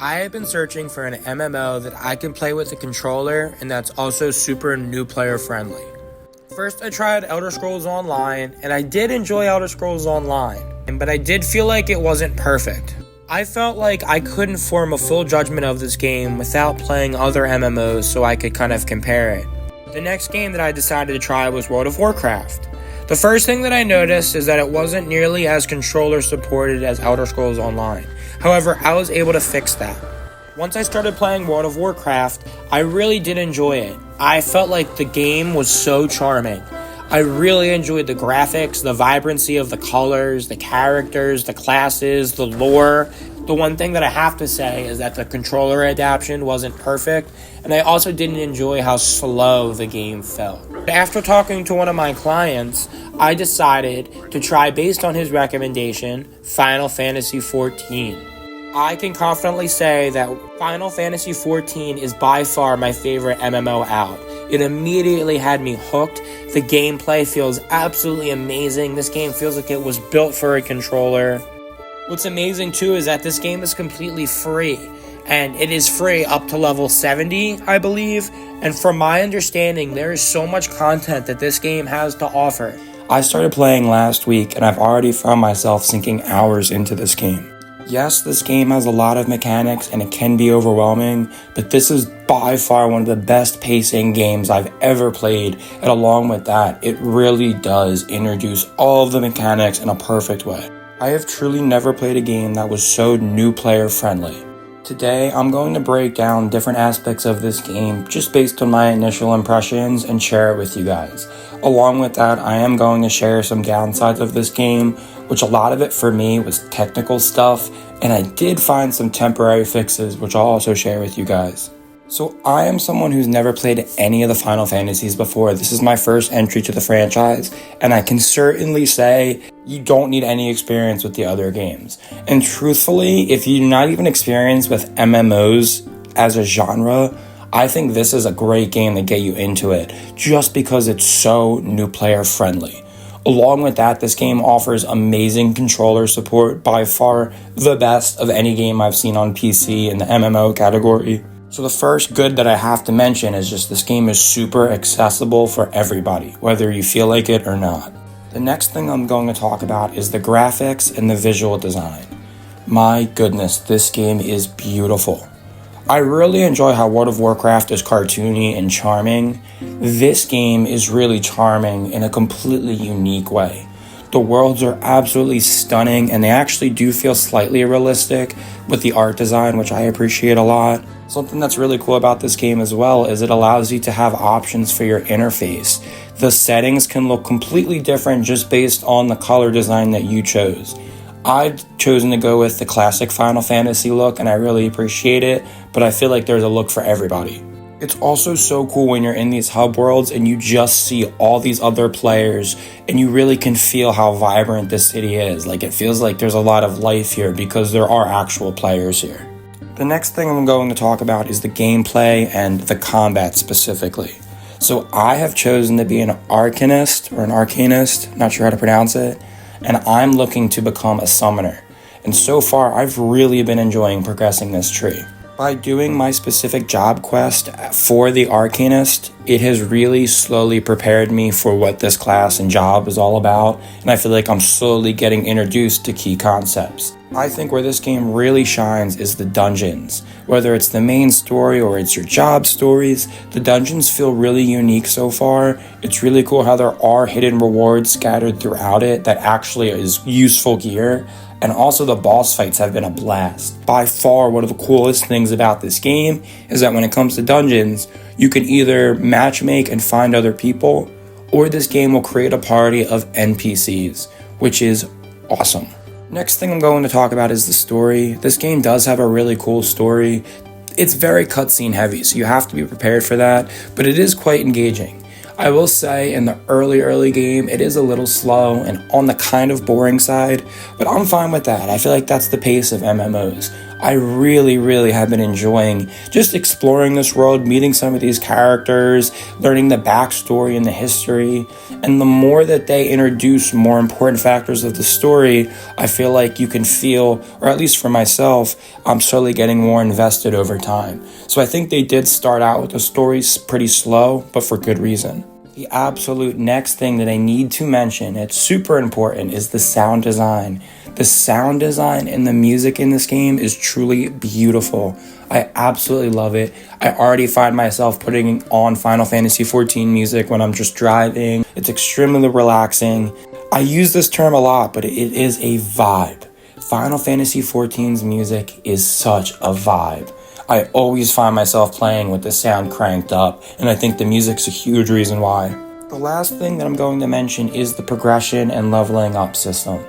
I have been searching for an MMO that I can play with a controller and that's also super new player friendly. First I tried Elder Scrolls Online, and I did enjoy Elder Scrolls Online, but I did feel like it wasn't perfect. I felt like I couldn't form a full judgment of this game without playing other MMOs so I could kind of compare it. The next game that I decided to try was World of Warcraft. The first thing that I noticed is that it wasn't nearly as controller supported as Elder Scrolls Online. However, I was able to fix that. Once I started playing World of Warcraft, I really did enjoy it. I felt like the game was so charming. I really enjoyed the graphics, the vibrancy of the colors, the characters, the classes, the lore. The one thing that I have to say is that the controller adaptation wasn't perfect, and I also didn't enjoy how slow the game felt. After talking to one of my clients, I decided to try, based on his recommendation, Final Fantasy XIV. I can confidently say that Final Fantasy XIV is by far my favorite MMO out. It immediately had me hooked. The gameplay feels absolutely amazing. This game feels like it was built for a controller. What's amazing too is that this game is completely free, and it is free up to level 70, I believe. And from my understanding, there is so much content that this game has to offer. I started playing last week, and I've already found myself sinking hours into this game. Yes, this game has a lot of mechanics and it can be overwhelming, but this is by far one of the best pacing games I've ever played, and along with that, it really does introduce all of the mechanics in a perfect way. I have truly never played a game that was so new player friendly. Today, I'm going to break down different aspects of this game just based on my initial impressions and share it with you guys. Along with that, I am going to share some downsides of this game, which a lot of it for me was technical stuff, and I did find some temporary fixes, which I'll also share with you guys. So I am someone who's never played any of the Final Fantasies before. This is my first entry to the franchise, and I can certainly say you don't need any experience with the other games. And truthfully, if you're not even experienced with MMOs as a genre, I think this is a great game to get you into it, just because it's so new player friendly. Along with that, this game offers amazing controller support, by far the best of any game I've seen on PC in the MMO category. So the first good that I have to mention is just this game is super accessible for everybody, whether you feel like it or not. The next thing I'm going to talk about is the graphics and the visual design. My goodness, this game is beautiful. I really enjoy how World of Warcraft is cartoony and charming. This game is really charming in a completely unique way. The worlds are absolutely stunning, and they actually do feel slightly realistic with the art design, which I appreciate a lot. Something that's really cool about this game as well is it allows you to have options for your interface. The settings can look completely different just based on the color design that you chose. I've chosen to go with the classic Final Fantasy look, and I really appreciate it, but I feel like there's a look for everybody. It's also so cool when you're in these hub worlds and you just see all these other players, and you really can feel how vibrant this city is. Like, it feels like there's a lot of life here because there are actual players here. The next thing I'm going to talk about is the gameplay and the combat specifically. So I have chosen to be an arcanist, not sure how to pronounce it, and I'm looking to become a summoner. And so far, I've really been enjoying progressing this tree. By doing my specific job quest for the Arcanist, it has really slowly prepared me for what this class and job is all about, and I feel like I'm slowly getting introduced to key concepts. I think where this game really shines is the dungeons. Whether it's the main story or it's your job stories, the dungeons feel really unique so far. It's really cool how there are hidden rewards scattered throughout it that actually is useful gear. And also the boss fights have been a blast. By far, one of the coolest things about this game is that when it comes to dungeons, you can either matchmake and find other people, or this game will create a party of NPCs, which is awesome. Next thing I'm going to talk about is the story. This game does have a really cool story. It's very cutscene heavy, so you have to be prepared for that, but it is quite engaging. I will say in the early game, it is a little slow and on the kind of boring side, but I'm fine with that. I feel like that's the pace of MMOs. I really have been enjoying just exploring this world, meeting some of these characters, learning the backstory and the history. And the more that they introduce more important factors of the story, I feel like you can feel, or at least for myself, I'm slowly getting more invested over time. So I think they did start out with the stories pretty slow, but for good reason. The absolute next thing that I need to mention, it's super important, is the sound design. The sound design and the music in this game is truly beautiful. I absolutely love it. I already find myself putting on Final Fantasy XIV music when I'm just driving. It's extremely relaxing. I use this term a lot, but it is a vibe. Final Fantasy XIV's music is such a vibe. I always find myself playing with the sound cranked up, and I think the music's a huge reason why. The last thing that I'm going to mention is the progression and leveling up system.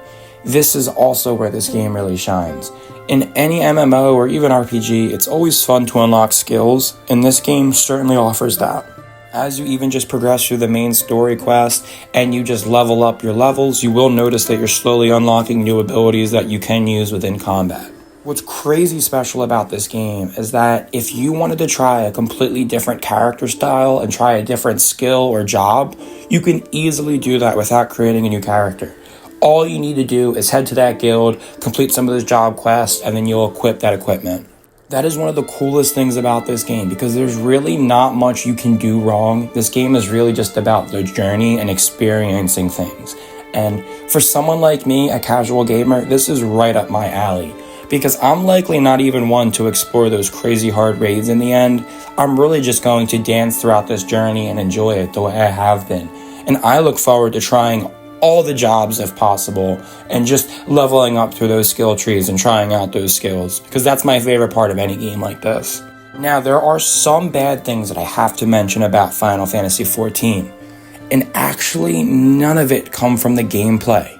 This is also where this game really shines. In any MMO or even RPG, it's always fun to unlock skills, and this game certainly offers that. As you even just progress through the main story quest and you just level up your levels, you will notice that you're slowly unlocking new abilities that you can use within combat. What's crazy special about this game is that if you wanted to try a completely different character style and try a different skill or job, you can easily do that without creating a new character. All you need to do is head to that guild, complete some of those job quests, and then you'll equip that equipment. That is one of the coolest things about this game because there's really not much you can do wrong. This game is really just about the journey and experiencing things. And for someone like me, a casual gamer, this is right up my alley. Because I'm likely not even one to explore those crazy hard raids in the end. I'm really just going to dance throughout this journey and enjoy it the way I have been. And I look forward to trying all the jobs if possible and just leveling up through those skill trees and trying out those skills, because that's my favorite part of any game like this. Now, there are some bad things that I have to mention about Final Fantasy XIV, and actually none of it come from the gameplay.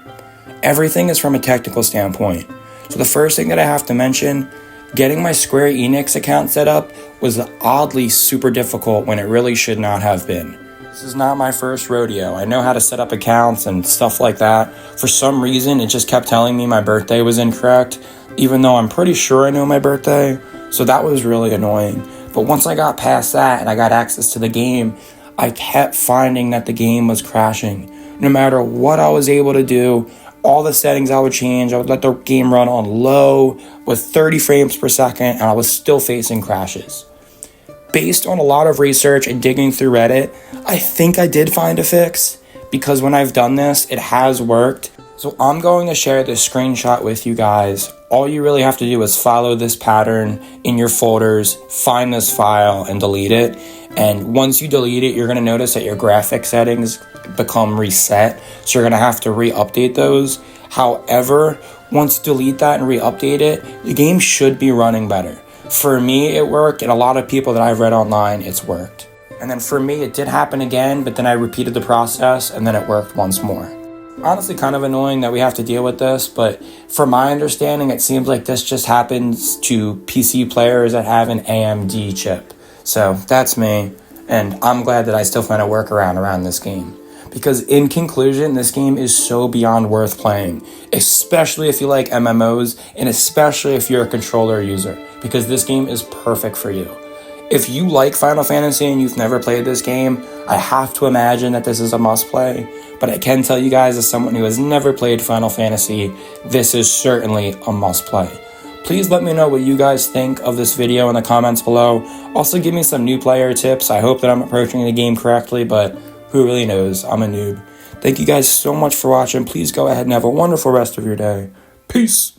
Everything is from a technical standpoint. So the first thing that I have to mention, getting my Square Enix account set up was oddly super difficult when it really should not have been. This is not my first rodeo. I know how to set up accounts and stuff like that. For some reason, it just kept telling me my birthday was incorrect, even though I'm pretty sure I know my birthday. So that was really annoying. But once I got past that and I got access to the game, I kept finding that the game was crashing. No matter what I was able to do, all the settings I would change, I would let the game run on low with 30 frames per second, and I was still facing crashes. Based on a lot of research and digging through Reddit, I think I did find a fix, because when I've done this, it has worked. So I'm going to share this screenshot with you guys. All you really have to do is follow this pattern in your folders, find this file, and delete it. And once you delete it, you're going to notice that your graphic settings become reset. So you're going to have to re-update those. However, once you delete that and re-update it, the game should be running better. For me, it worked, and a lot of people that I've read online, it's worked. And then for me, it did happen again, but then I repeated the process, and then it worked once more. Honestly, kind of annoying that we have to deal with this, but from my understanding, it seems like this just happens to PC players that have an AMD chip. So that's me, and I'm glad that I still find a workaround around this game. Because in conclusion, this game is so beyond worth playing, especially if you like MMOs, and especially if you're a controller user, because this game is perfect for you. If you like Final Fantasy and you've never played this game, I have to imagine that this is a must-play, but I can tell you guys, as someone who has never played Final Fantasy, this is certainly a must-play. Please let me know what you guys think of this video in the comments below. Also, give me some new player tips. I hope that I'm approaching the game correctly, but who really knows? I'm a noob. Thank you guys so much for watching. Please go ahead and have a wonderful rest of your day. Peace!